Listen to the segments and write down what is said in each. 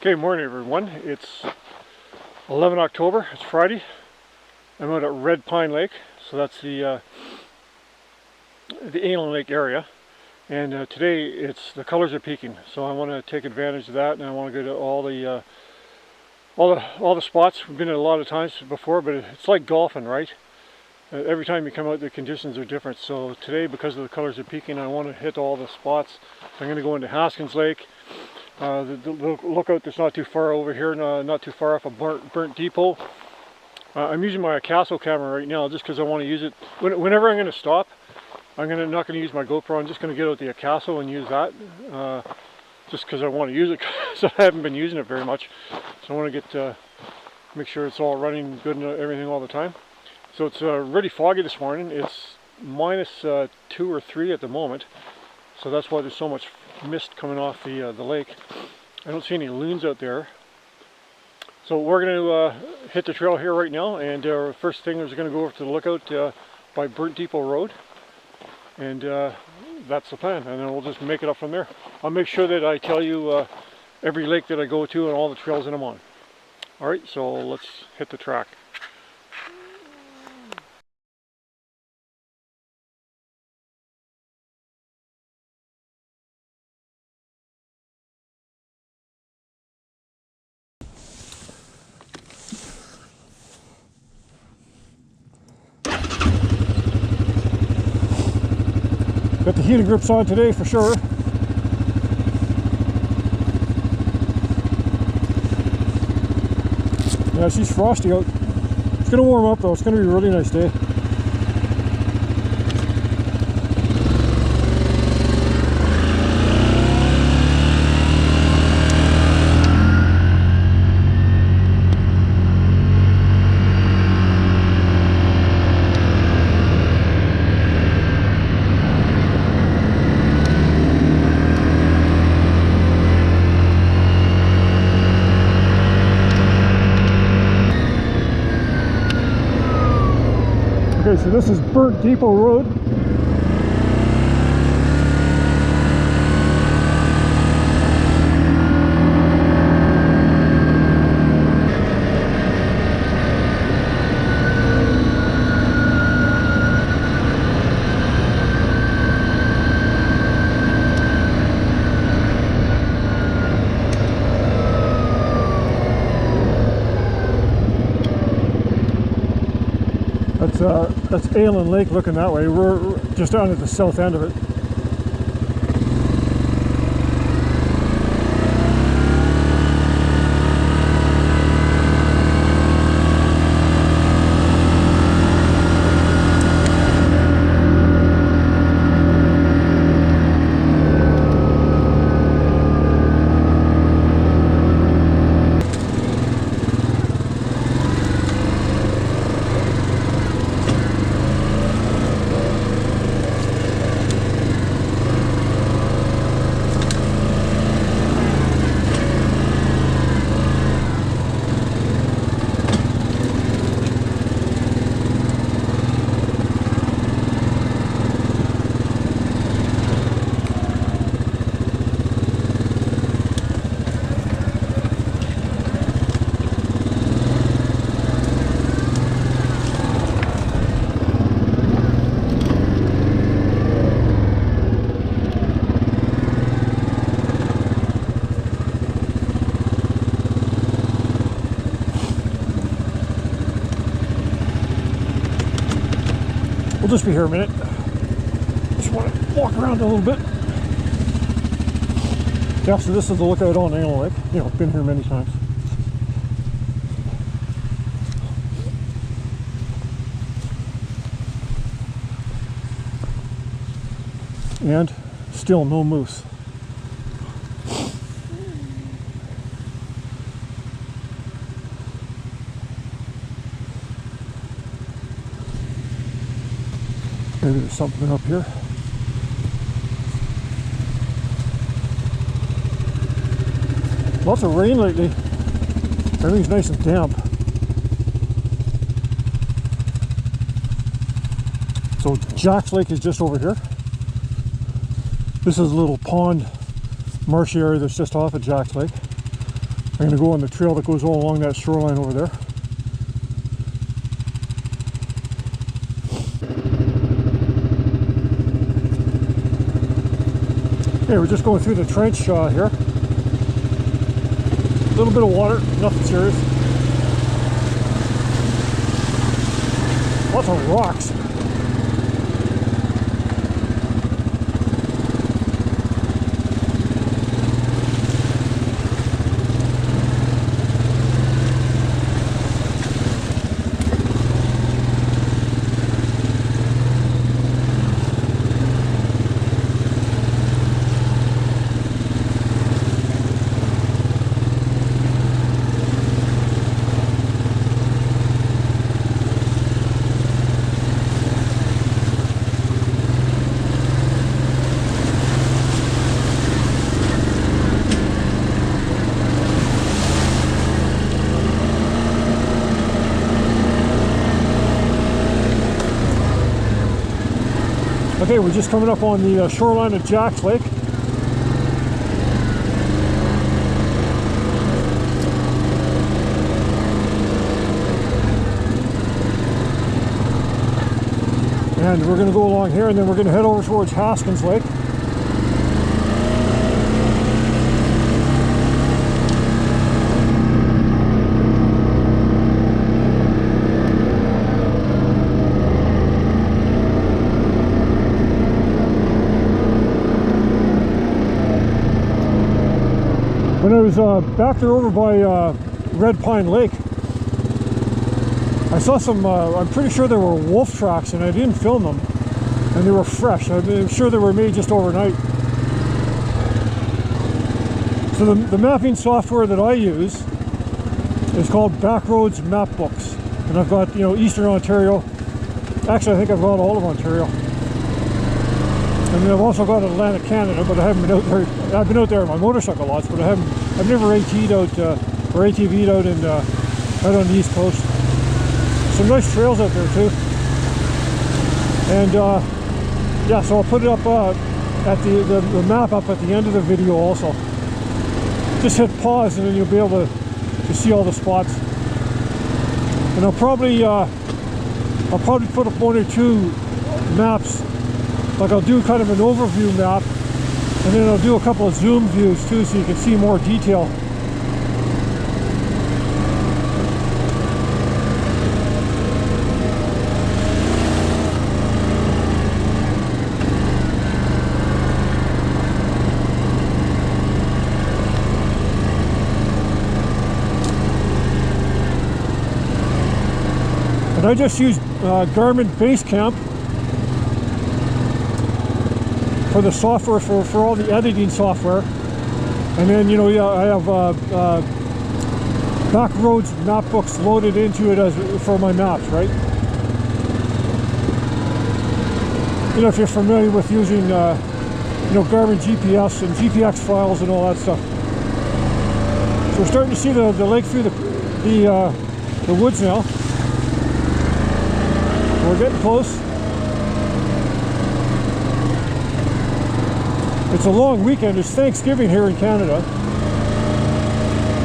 Okay, morning everyone. It's 11 October, it's Friday. I'm out at Red Pine Lake, so that's the Inland Lake area. And today the colors are peaking, so I want to take advantage of that, and I want to go to all the spots. We've been at a lot of times before, but it's like golfing, right? Every time you come out, the conditions are different. So today, because of the colors are peaking, I want to hit all the spots. I'm going to go into Haskins Lake. The lookout that's not too far over here, not too far off a burnt depot. I'm using my Castle camera right now just because I want to use it. Whenever I'm going to stop, I'm not going to use my GoPro. I'm just going to get out the Castle and use that, just because I want to use it. So I haven't been using it very much. So I want to make sure it's all running good and everything all the time. So it's really foggy this morning. It's minus 2 or 3 at the moment. So that's why there's so much mist coming off the lake. I don't see any loons out there. So we're going to hit the trail here right now, and first thing is going to go over to the lookout by Burnt Depot Road, and that's the plan, and then we'll just make it up from there. I'll make sure that I tell you every lake that I go to and all the trails that I'm on. Alright, so let's hit the track. Got the heated grips on today for sure. Yeah, she's frosty out. It's going to warm up though. It's going to be a really nice day. Okay, so this is Burnt Depot Road. That's Inland Lake looking that way. We're just down at the south end of it. We'll just be here a minute. Just want to walk around a little bit. Yeah, so this is the lookout on Inland Lake. You know, been here many times. And still no moose. Maybe there's something up here. Lots of rain lately. Everything's nice and damp. So Jack's Lake is just over here. This is a little pond, marshy area that's just off of Jack's Lake. I'm going to go on the trail that goes all along that shoreline over there. Okay, we're just going through the trench here. A little bit of water, nothing serious. Lots of rocks. Okay, we're just coming up on the shoreline of Jack's Lake. And we're going to go along here, and then we're going to head over towards Haskins Lake. When I was back there over by Red Pine Lake, I saw some, I'm pretty sure there were wolf tracks, and I didn't film them, and they were fresh. I'm sure they were made just overnight. So the mapping software that I use is called Backroads Map Books, and I've got, you know, Eastern Ontario. Actually, I think I've got all of Ontario. And then I've also got Atlantic Canada, but I haven't been out there. I've been out there on my motorcycle lots, but I've never AT'd out or ATV'd out in out on the East Coast. Some nice trails out there too. And yeah, so I'll put it up at the map up at the end of the video also. Just hit pause, and then you'll be able to see all the spots. And I'll probably put up one or two maps. Like I'll do kind of an overview map, and then I'll do a couple of zoom views too, so you can see more detail. And I just use Garmin Basecamp for the software, for all the editing software. And then, you know, yeah, I have Backroads map books loaded into it as for my maps, right? You know, if you're familiar with using you know, Garmin GPS and GPX files and all that stuff. So we're starting to see the lake through the woods now. We're getting close. It's a long weekend. It's Thanksgiving here in Canada.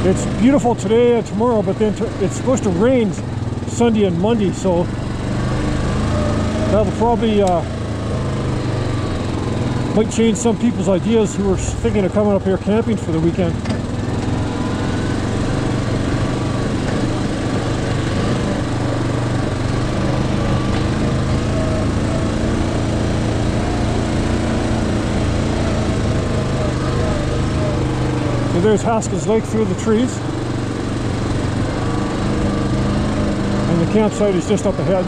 It's beautiful today and tomorrow, but then it's supposed to rain Sunday and Monday, so that'll probably might change some people's ideas who are thinking of coming up here camping for the weekend. There's Haskins Lake through the trees, and the campsite is just up ahead.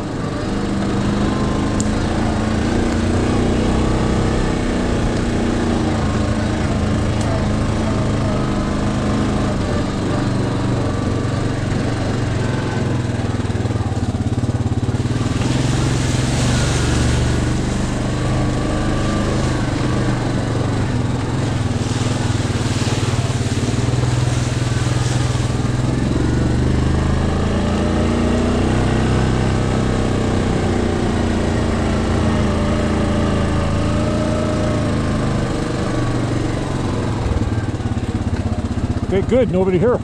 Okay, good, nobody here.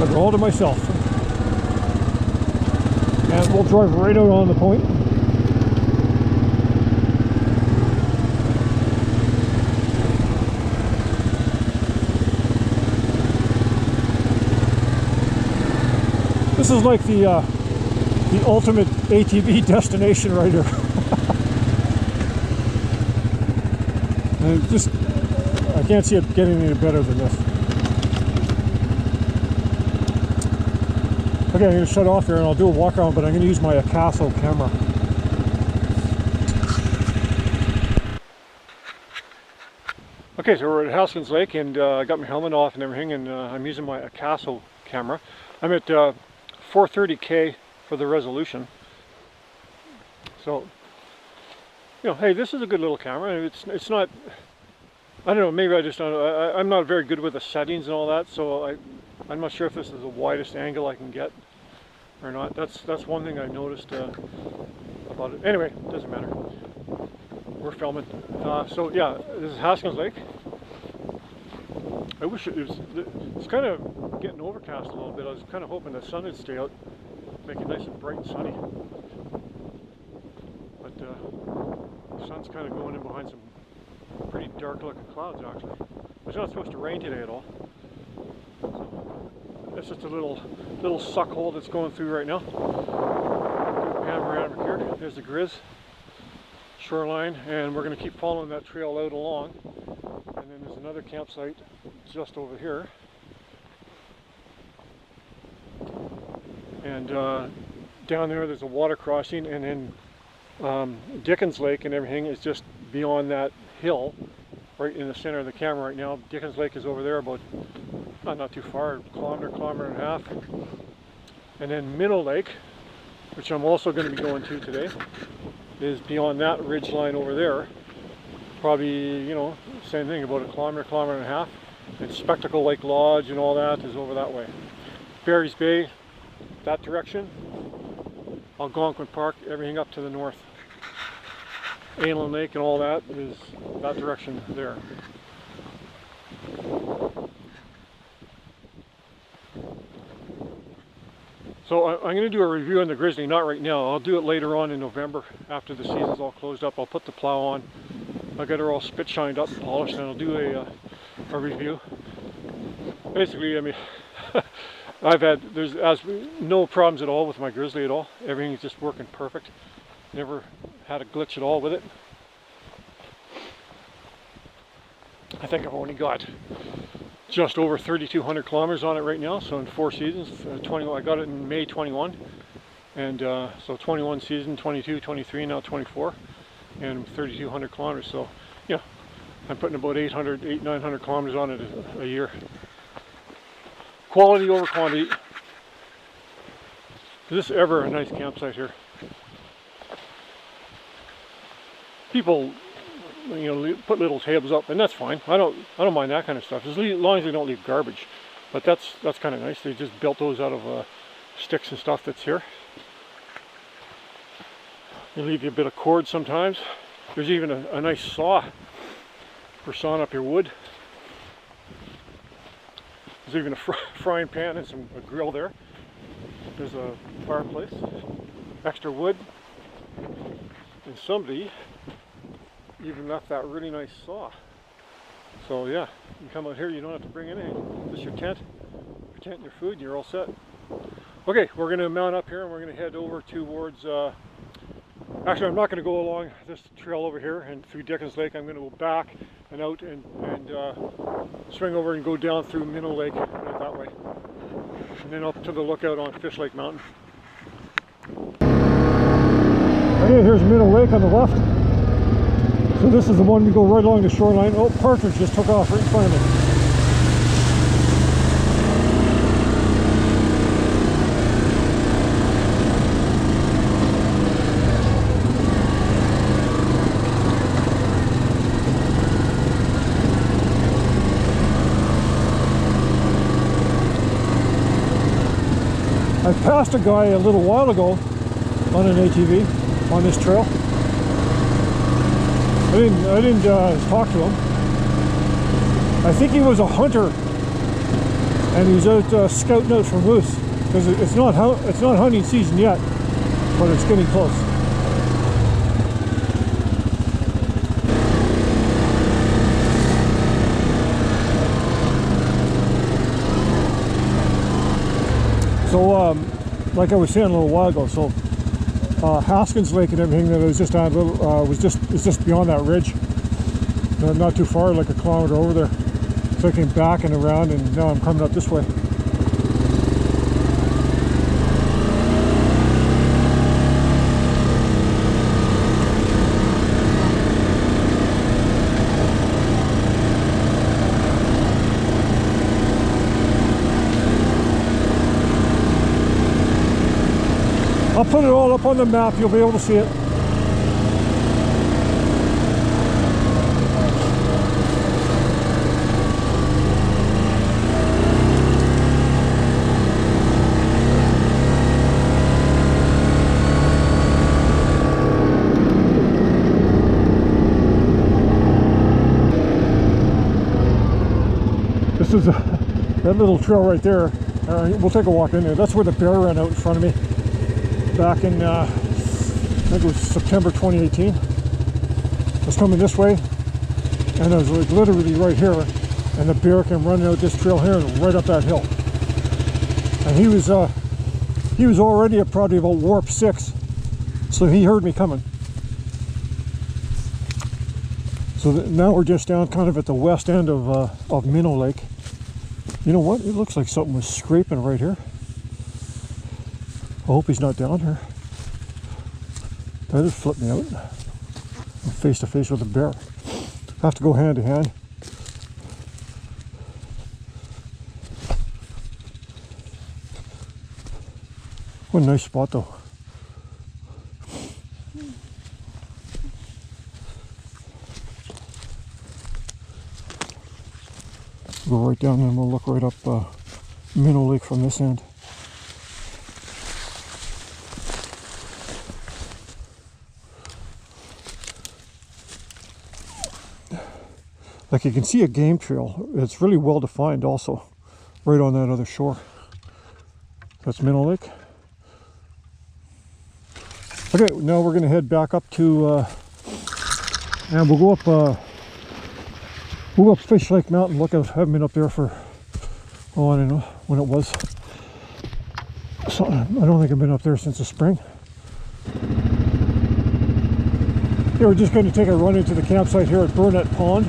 I've all to myself. And we'll drive right out on the point. This is like the ultimate ATV destination right here. And I can't see it getting any better than this. Okay, I'm going to shut off here and I'll do a walk around, but I'm going to use my Acaso camera. Okay, so we're at Haskins Lake and I got my helmet off and everything, and I'm using my Acaso camera. I'm at 430K for the resolution. So, you know, hey, this is a good little camera. It's not, I don't know, maybe I just don't, I'm not very good with the settings and all that, so I'm not sure if this is the widest angle I can get or not. That's one thing I noticed about it. Anyway, it doesn't matter. We're filming. So yeah, this is Haskins Lake. I wish it's kind of getting overcast a little bit. I was kind of hoping the sun would stay out, make it nice and bright and sunny. But the sun's kind of going in behind some pretty dark looking clouds actually. It's not supposed to rain today at all. So it's just a little suck hole that's going through right now. Pan around over here. There's the Grizz shoreline, and we're going to keep following that trail out along. And then there's another campsite just over here. And down there's a water crossing, and then Dickens Lake and everything is just beyond that hill, right in the center of the camera right now. Dickens Lake is over there about, not too far, a kilometer and a half. And then Minnow Lake, which I'm also going to be going to today, is beyond that ridge line over there. Probably, you know, same thing, about a kilometer and a half. And Spectacle Lake Lodge and all that is over that way. Barry's Bay, that direction. Algonquin Park, everything up to the north. Alien Lake and all that is that direction there. So I'm going to do a review on the Grizzly, not right now. I'll do it later on in November after the season's all closed up. I'll put the plow on. I'll get her all spit shined up and polished, and I'll do a review. Basically, I mean, there's no problems at all with my Grizzly at all. Everything's just working perfect. Never had a glitch at all with it. I think I've only got just over 3,200 kilometers on it right now, so in 4 seasons. I got it in May 21, and so 21 season, 22, 23, now 24, and 3,200 kilometers. So yeah, I'm putting about 900 kilometers on it a year. Quality over quantity. Is this ever a nice campsite here? People, you know, put little tables up, and that's fine. I don't mind that kind of stuff, as long as they don't leave garbage. But that's kind of nice. They just built those out of sticks and stuff that's here. They leave you a bit of cord sometimes. There's even a nice saw for sawing up your wood. There's even a frying pan and a grill there. There's a fireplace, extra wood, and somebody even left that really nice saw. So yeah, you come out here, you don't have to bring anything. Just your tent and your food, and you're all set. Okay, we're going to mount up here and we're going to head over towards, actually I'm not going to go along this trail over here and through Dickens Lake. I'm going to go back and out and swing over and go down through Minnow Lake right that way. And then up to the lookout on Fish Lake Mountain. Okay, here's Minnow Lake on the left. So this is the one we go right along the shoreline. Oh, partridge just took off right in front of me. I passed a guy a little while ago on an ATV on this trail. I I didn't talk to him. I think he was a hunter, and he was out scouting out for moose, because it's not hunting season yet, but it's getting close. So, like I was saying a little while ago, so Haskins Lake and everything that I was just on is just beyond that ridge, not too far, like a kilometer over there. So I came back and around, and now I'm coming up this way. I'll put it all up on the map, you'll be able to see it. This is that little trail right there. We'll take a walk in there. That's where the bear ran out in front of me back in, I think it was September 2018. I was coming this way, and I was like literally right here, and the bear came running out this trail here and right up that hill. And he was already at probably about warp 6, so he heard me coming. So now we're just down kind of at the west end of Minnow Lake. You know what? It looks like something was scraping right here. I hope he's not down here. That just flipped me out. I'm face to face with a bear. I have to go hand to hand. What a nice spot though. Go right down and we'll look right up Minnow Lake from this end. Like you can see a game trail. It's really well defined also, right on that other shore. That's Minnow Lake. Okay, now we're going to head back up to, and we'll go up Fish Lake Mountain. Look, I haven't been up there for, oh, I don't know when it was. So, I don't think I've been up there since the spring. Yeah, we're just going to take a run into the campsite here at Burnett Pond.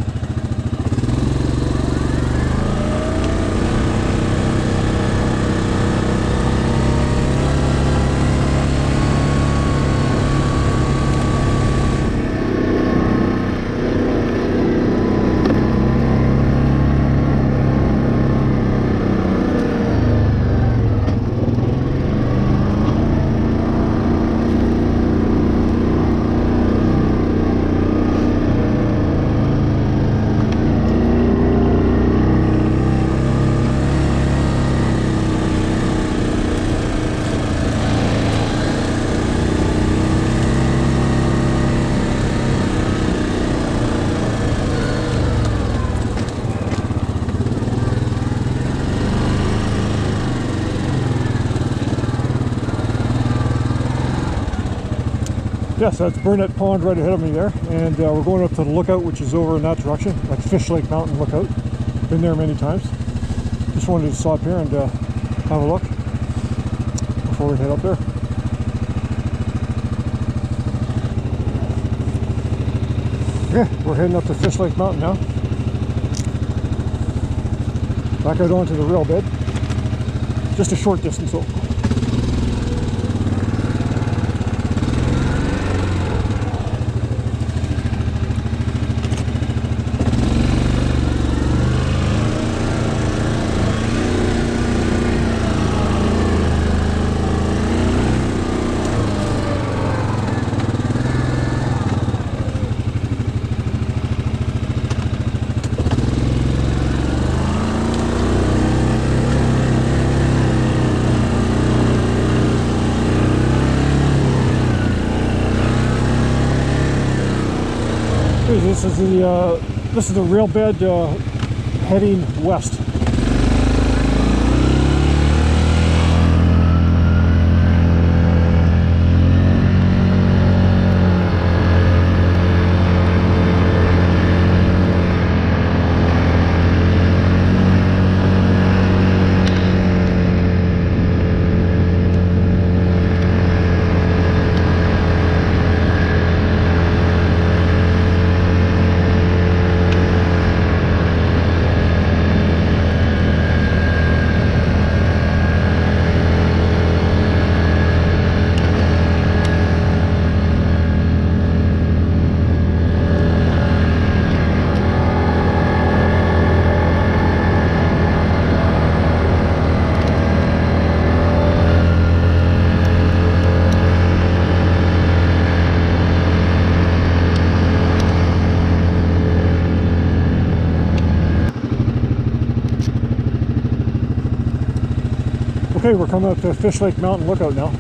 Yes, that's Burnett Pond right ahead of me there, and we're going up to the lookout, which is over in that direction, like Fish Lake Mountain Lookout. Been there many times. Just wanted to stop here and have a look before we head up there. Okay, we're heading up to Fish Lake Mountain now. Back out onto the rail bed. Just a short distance though. This is the rail bed heading west. Okay, we're coming up to Fish Lake Mountain Lookout now.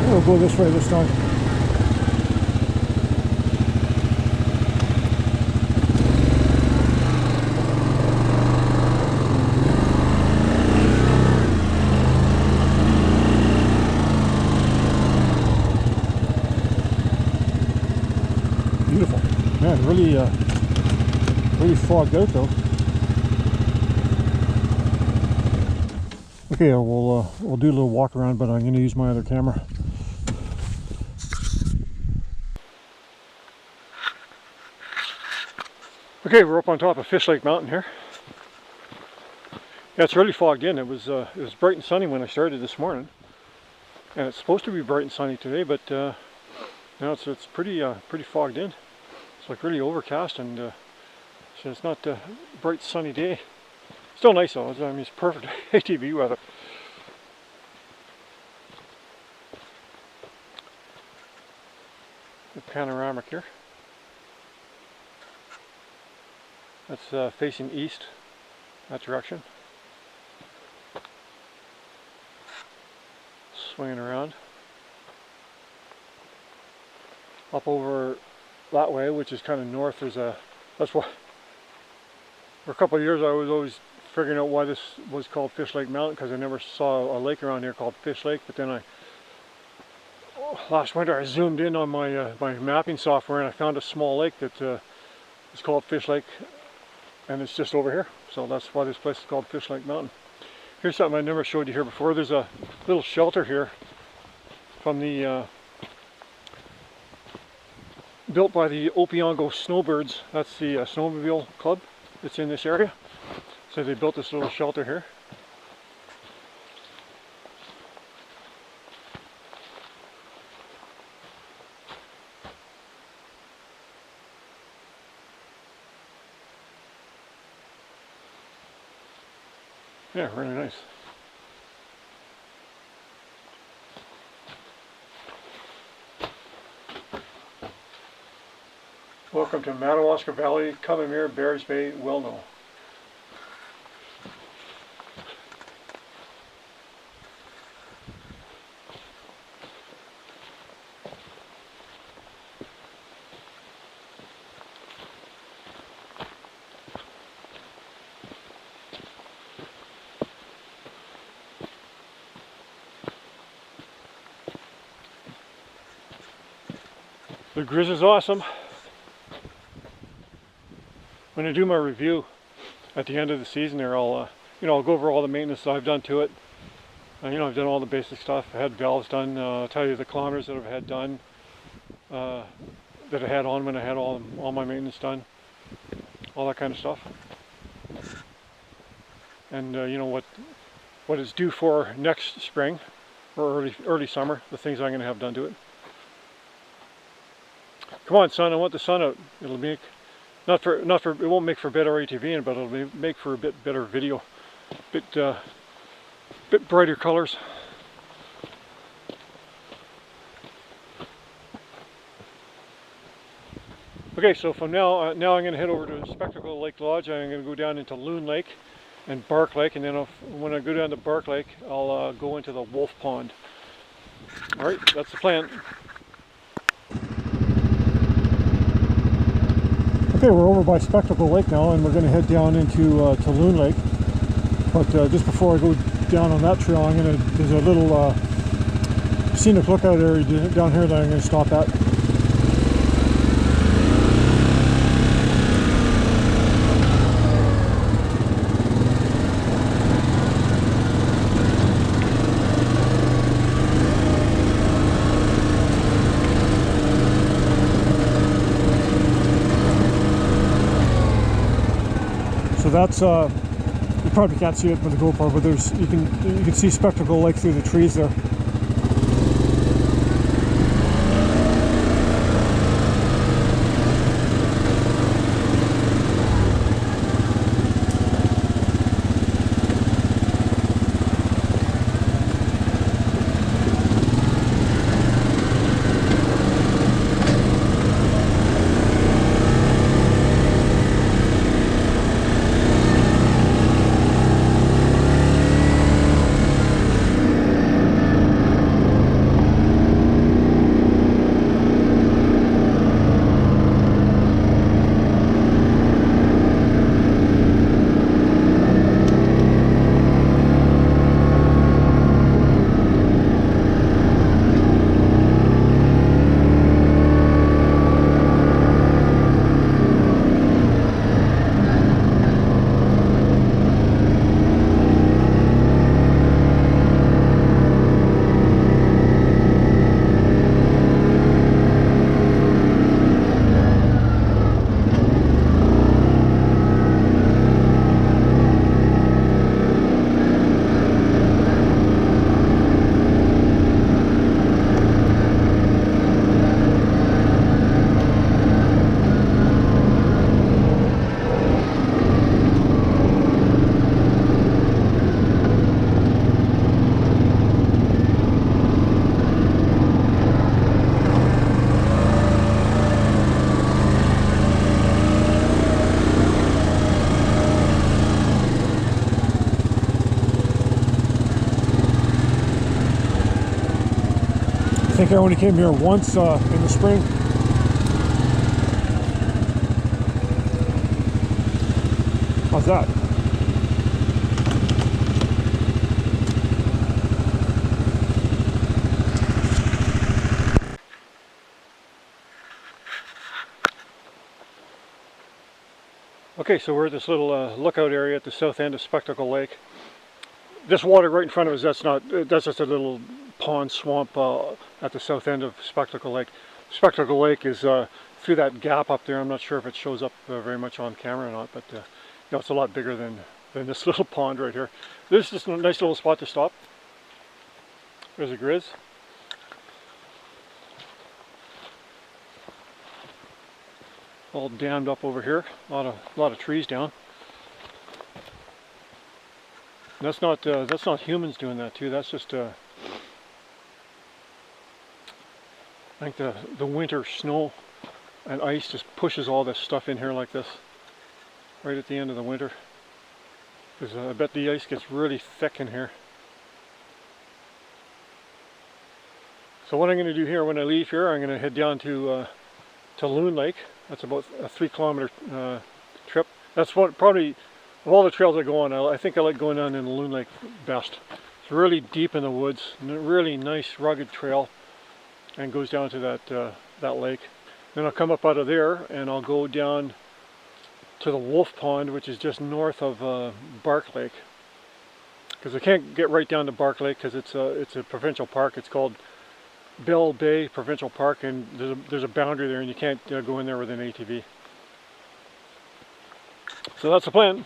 We'll go this way this time. Beautiful. Man, really fogged out though. Okay, we'll do a little walk around, but I'm going to use my other camera. Okay, we're up on top of Fish Lake Mountain here. Yeah, it's really fogged in. It was bright and sunny when I started this morning, and it's supposed to be bright and sunny today, but now it's pretty fogged in. It's like really overcast, and so it's not a bright sunny day. Still nice though. I mean, it's perfect ATV weather. The panoramic here. That's facing east, that direction. Swinging around. Up over that way, which is kind of north, that's why for a couple of years I was always figuring out why this was called Fish Lake Mountain, because I never saw a lake around here called Fish Lake. But then last winter I zoomed in on my my mapping software and I found a small lake that is called Fish Lake, and it's just over here. So that's why this place is called Fish Lake Mountain. Here's something I never showed you here before. There's a little shelter here from the built by the Opiongo Snowbirds. That's the snowmobile club that's in this area. So they built this little shelter here. Yeah, really nice. Welcome to Madawaska Valley, Covamere, Bears Bay, Wilno. The Grizzly is awesome. When I do my review at the end of the season there, I'll I'll go over all the maintenance that I've done to it. I've done all the basic stuff. I had valves done. I'll tell you the kilometers that I've had done, that I had on when I had all my maintenance done, all that kind of stuff. And what it's due for next spring or early summer, the things I'm going to have done to it. Come on, son! I want the sun out. It'll make it won't make for better ATVing, but it'll make for a bit better video, bit brighter colors. Okay, so from now, I'm going to head over to Spectacle Lake Lodge. I'm going to go down into Loon Lake and Bark Lake, and then when I go down to Bark Lake, I'll go into the Wolf Pond. All right, that's the plan. Okay, we're over by Spectacle Lake now, and we're going to head down into to Loon Lake. But just before I go down on that trail, there's a little scenic lookout area down here that I'm going to stop at. So that's you probably can't see it with the GoPro, but you can see Spectacle Lake through the trees there. I think I only came here once in the spring. How's that? Okay, so we're at this little lookout area at the south end of Spectacle Lake. This water right in front of us, that's just a little pond swamp at the south end of Spectacle Lake. Spectacle Lake is through that gap up there. I'm not sure if it shows up very much on camera or not, but you know, it's a lot bigger than this little pond right here. This is a nice little spot to stop. There's a Grizz. All dammed up over here. A lot of trees down. And that's not humans doing that too. That's just I think the winter snow and ice just pushes all this stuff in here like this right at the end of the winter. Because I bet the ice gets really thick in here. So what I'm going to do here when I leave here, I'm going to head down to Loon Lake. That's about a 3-kilometer trip. That's what probably, of all the trails I go on, I think I like going down in Loon Lake best. It's really deep in the woods, really nice rugged trail, and goes down to that lake. Then I'll come up out of there and I'll go down to the Wolf Pond, which is just north of Bark Lake. Because I can't get right down to Bark Lake because it's a provincial park. It's called Bell Bay Provincial Park, and there's a boundary there, and you can't go in there with an ATV. So that's the plan.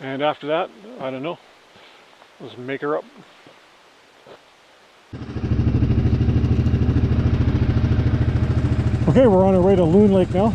And after that, I don't know. Let's make her up. Okay, we're on our way to Loon Lake now.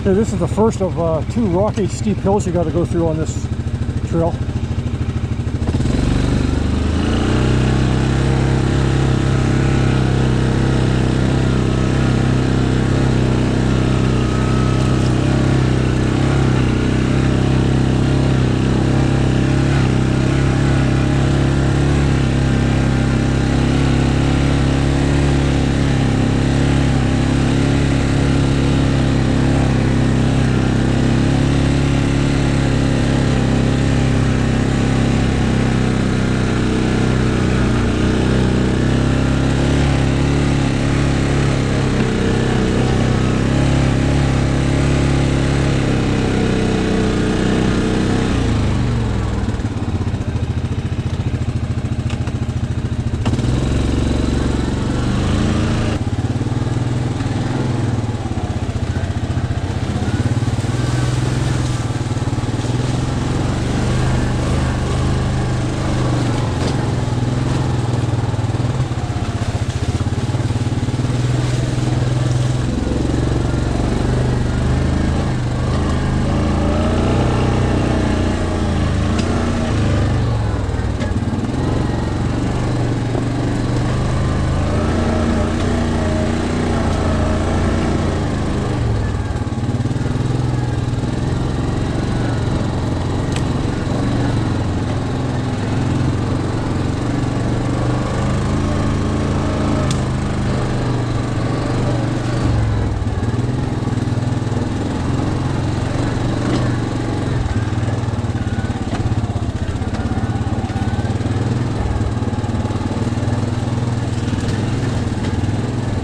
Okay, this is the first of two rocky, steep hills you got to go through on this trail.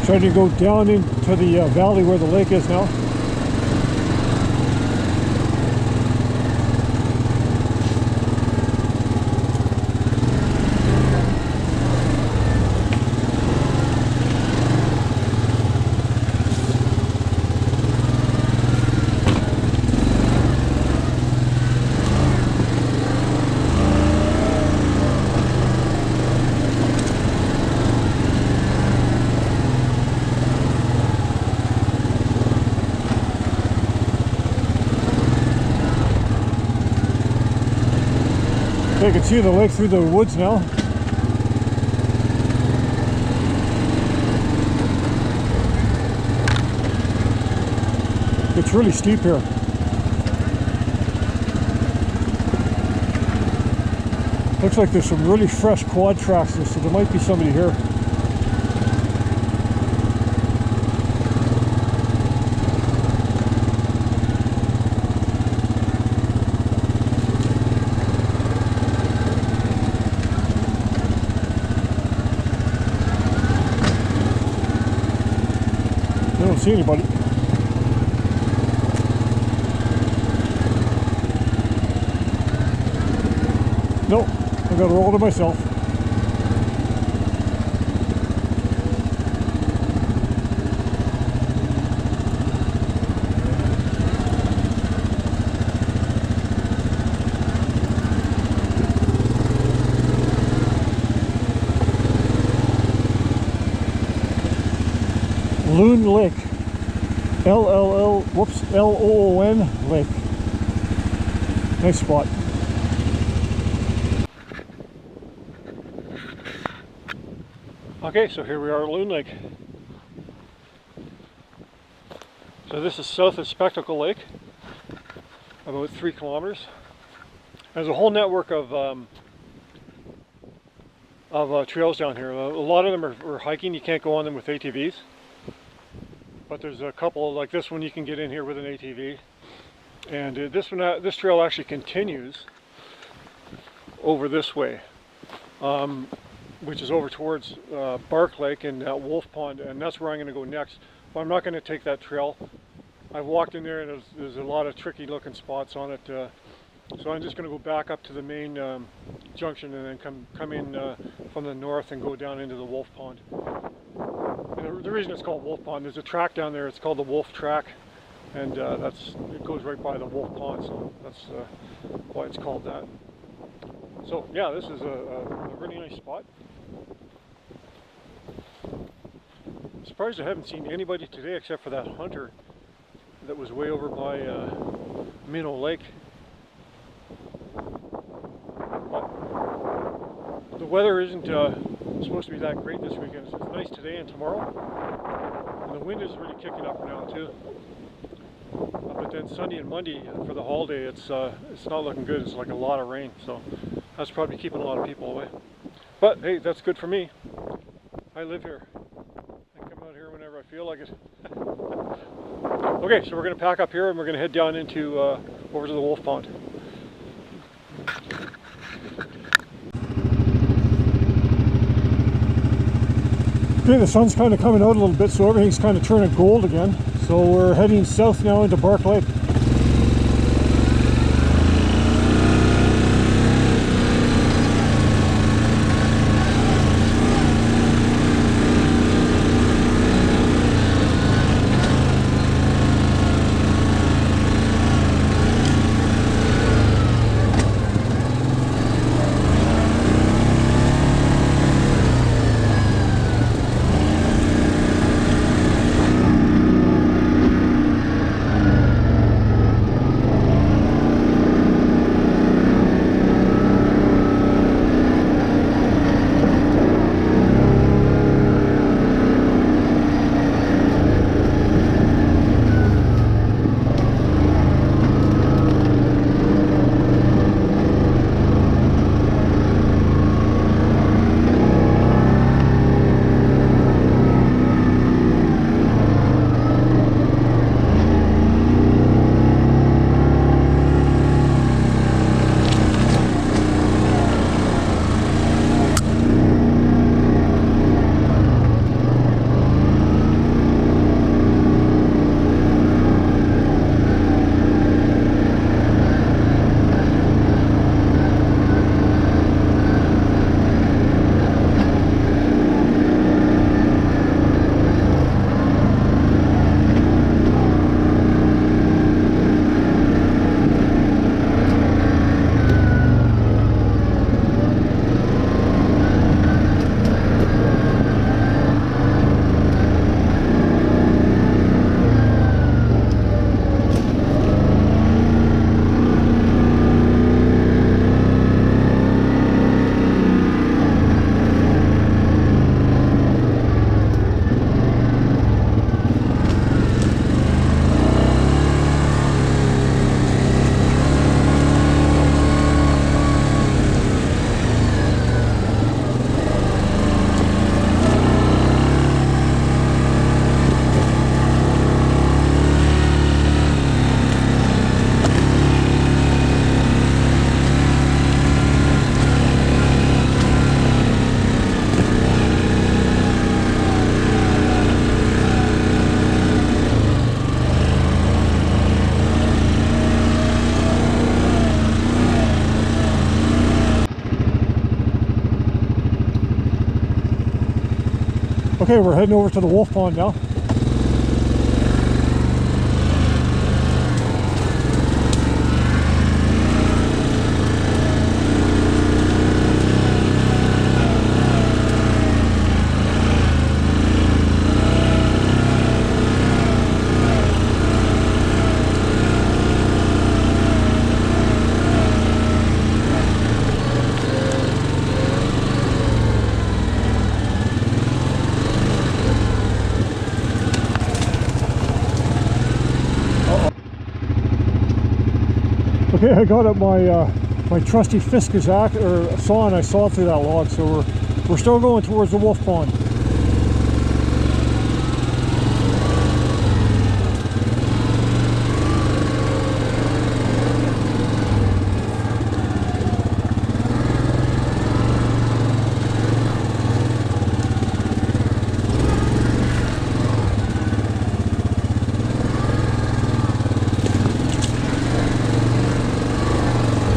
Trying to go down into the valley where the lake is now. You can see the lake through the woods now. It's really steep here. Looks like there's some really fresh quad tracks, so there might be somebody here. I don't see anybody. Nope, I got to roll to myself. Loon Lake. L-O-O-N Lake. Nice spot. Okay, so here we are at Loon Lake. So this is south of Spectacle Lake, about 3 kilometers. There's a whole network of trails down here. A lot of them are hiking. You can't go on them with ATVs. But there's a couple, like this one, you can get in here with an ATV. And this trail actually continues over this way, which is over towards Bark Lake and Wolf Pond, and that's where I'm going to go next. But I'm not going to take that trail. I've walked in there and there's a lot of tricky looking spots on it. So I'm just going to go back up to the main junction and then come in from the north and go down into the Wolf Pond. And the reason it's called Wolf Pond, there's a track down there, it's called the Wolf Track, and it goes right by the Wolf Pond, so that's why it's called that. So yeah, this is a really nice spot. I'm surprised I haven't seen anybody today except for that hunter that was way over by Minnow Lake. The weather isn't supposed to be that great this weekend. It's nice today and tomorrow, and the wind is really kicking up now too. But then Sunday and Monday for the holiday, it's not looking good. It's like a lot of rain, so that's probably keeping a lot of people away. But hey, that's good for me. I live here. I come out here whenever I feel like it. Okay, so we're going to pack up here and we're going to head down into over to the wolf pond. Okay, the sun's kind of coming out a little bit, so everything's kind of turning gold again. So we're heading south now into Bark Lake. Okay, we're heading over to the wolf pond now. Okay, I got up my trusty Fisker's saw and I sawed through that log, so we're still going towards the wolf pond.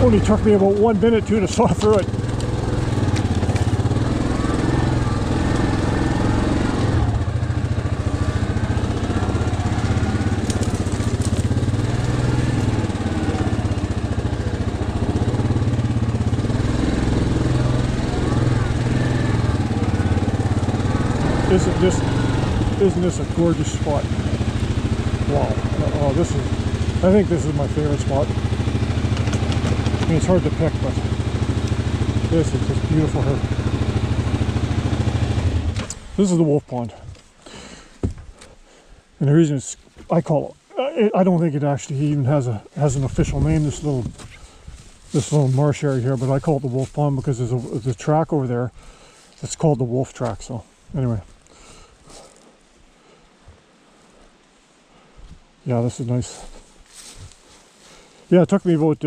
Only took me about 1 minute to saw through it. Isn't this a gorgeous spot? Wow. Oh, this is, I think this is my favorite spot. I mean, it's hard to pick, but this is just beautiful here. This is the wolf pond. And the reason it's, I call it, I don't think it actually even has an official name, this little marsh area here, but I call it the wolf pond because there's a track over there that's called the wolf track. So anyway, yeah, this is nice. Yeah, it took me about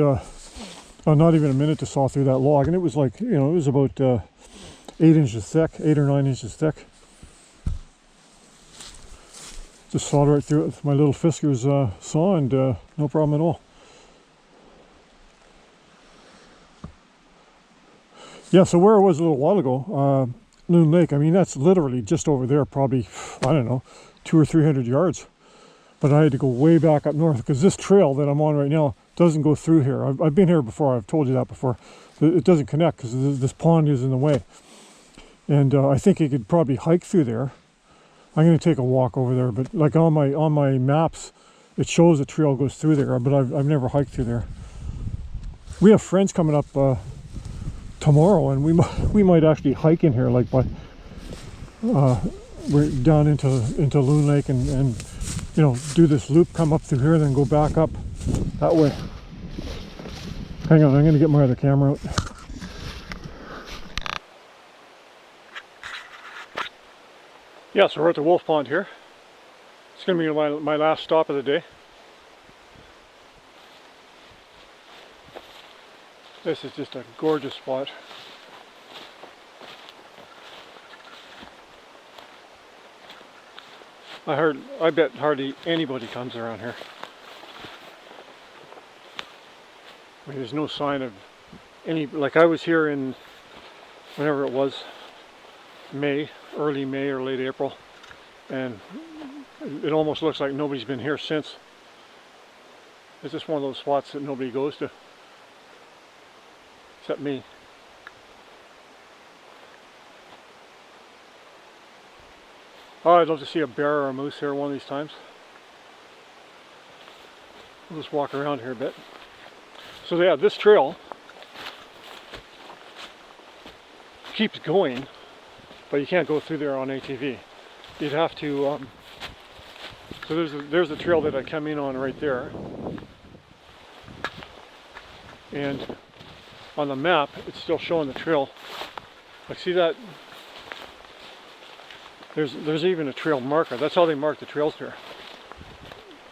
not even a minute to saw through that log, and it was like, it was about 8 inches thick, 8 or 9 inches thick. Just sawed right through it with my little Fisker's saw, and no problem at all. Yeah, so where I was a little while ago, Loon Lake, I mean, that's literally just over there, probably, I don't know, 200 or 300 yards. But I had to go way back up north because this trail that I'm on right now doesn't go through here. I've been here before, I've told you that before. It doesn't connect because this pond is in the way. And I think you could probably hike through there. I'm going to take a walk over there, but like on my maps, it shows the trail goes through there, but I've never hiked through there. We have friends coming up tomorrow, and we might actually hike in here, like by we're down into Loon Lake, and do this loop, come up through here, then go back up that way. Hang on, I'm going to get my other camera out. Yeah, so we're at the wolf pond here. It's going to be my last stop of the day. This is just a gorgeous spot. I bet hardly anybody comes around here. I mean, there's no sign of any, like I was here in, whenever it was, early May or late April, and it almost looks like nobody's been here since. It's just one of those spots that nobody goes to, except me. Oh, I'd love to see a bear or a moose here one of these times. We'll just walk around here a bit. So yeah, this trail keeps going, but you can't go through there on ATV. You'd have to, so there's the trail that I come in on right there. And on the map, it's still showing the trail. Like, see that? There's even a trail marker. That's how they mark the trails here,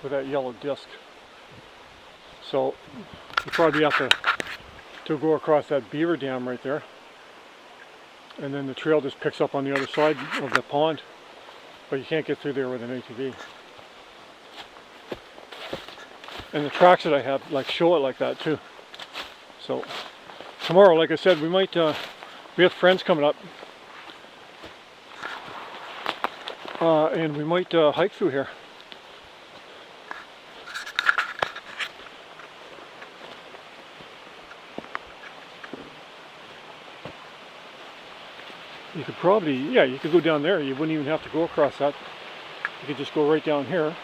with that yellow disc. So you probably have to go across that beaver dam right there, and then the trail just picks up on the other side of the pond, but you can't get through there with an ATV. And the tracks that I have show it like that too. So tomorrow, like I said, we might we have friends coming up, and we might hike through here. You could probably, yeah, you could go down there. You wouldn't even have to go across that. You could just go right down here.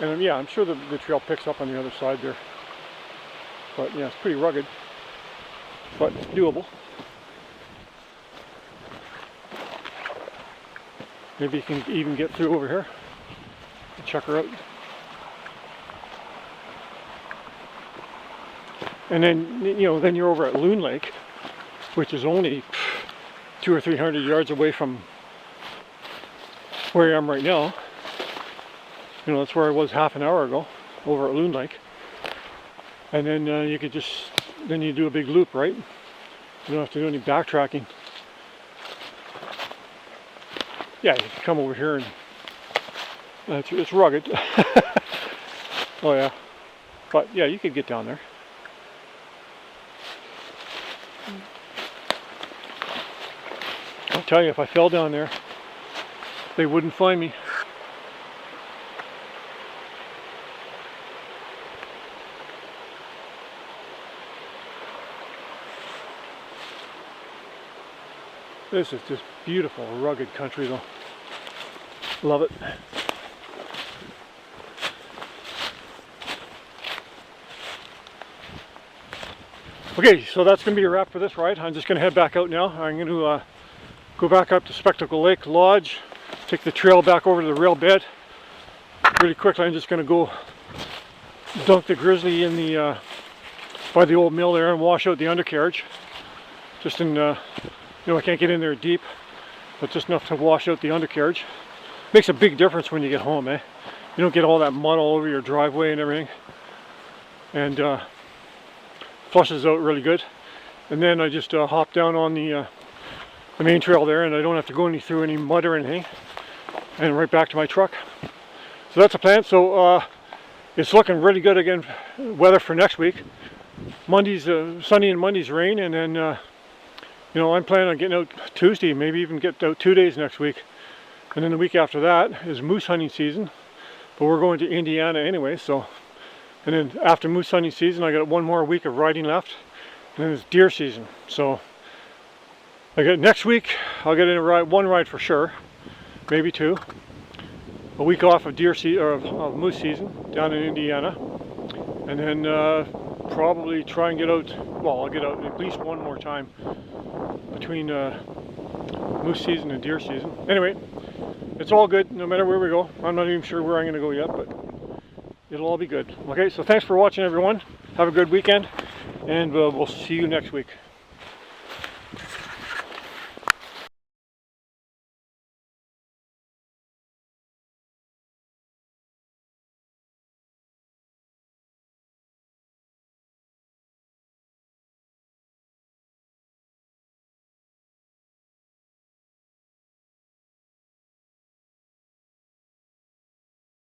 And yeah, I'm sure the trail picks up on the other side there. But yeah, it's pretty rugged, but doable. Maybe you can even get through over here and check her out. And then, then you're over at Loon Lake, which is only 200 or 300 yards away from where I am right now. That's where I was half an hour ago, over at Loon Lake. And then you could then you do a big loop, right? You don't have to do any backtracking. Yeah, you can come over here and it's rugged. Oh yeah, but yeah, you could get down there. I'll tell you, if I fell down there, they wouldn't find me. This is just beautiful, rugged country though. Love it. Okay, so that's going to be a wrap for this ride. I'm just going to head back out now. I'm going to go back up to Spectacle Lake Lodge, take the trail back over to the rail bed. Really quickly, I'm just going to go dunk the Grizzly in the by the old mill there and wash out the undercarriage. Just in, you know, I can't get in there deep, but just enough to wash out the undercarriage. Makes a big difference when you get home, eh? You don't get all that mud all over your driveway and everything. And flushes out really good. And then I just hop down on the main trail there, and I don't have to go through any mud or anything. And right back to my truck. So that's the plan. So it's looking really good again, weather for next week. Monday's sunny and Monday's rain, and then you know, I'm planning on getting out Tuesday, maybe even get out 2 days next week. And then the week after that is moose hunting season, but we're going to Indiana anyway, so. And then after moose hunting season, I got 1 more week of riding left, and then it's deer season. So I got next week, I'll get in a ride, 1 ride for sure, maybe 2. A week off of of moose season down in Indiana, and then probably try and get out. Well, I'll get out at least 1 more time between moose season and deer season. Anyway, it's all good no matter where we go. I'm not even sure where I'm going to go yet, but it'll all be good. Okay, so thanks for watching, everyone. Have a good weekend, and we'll see you next week.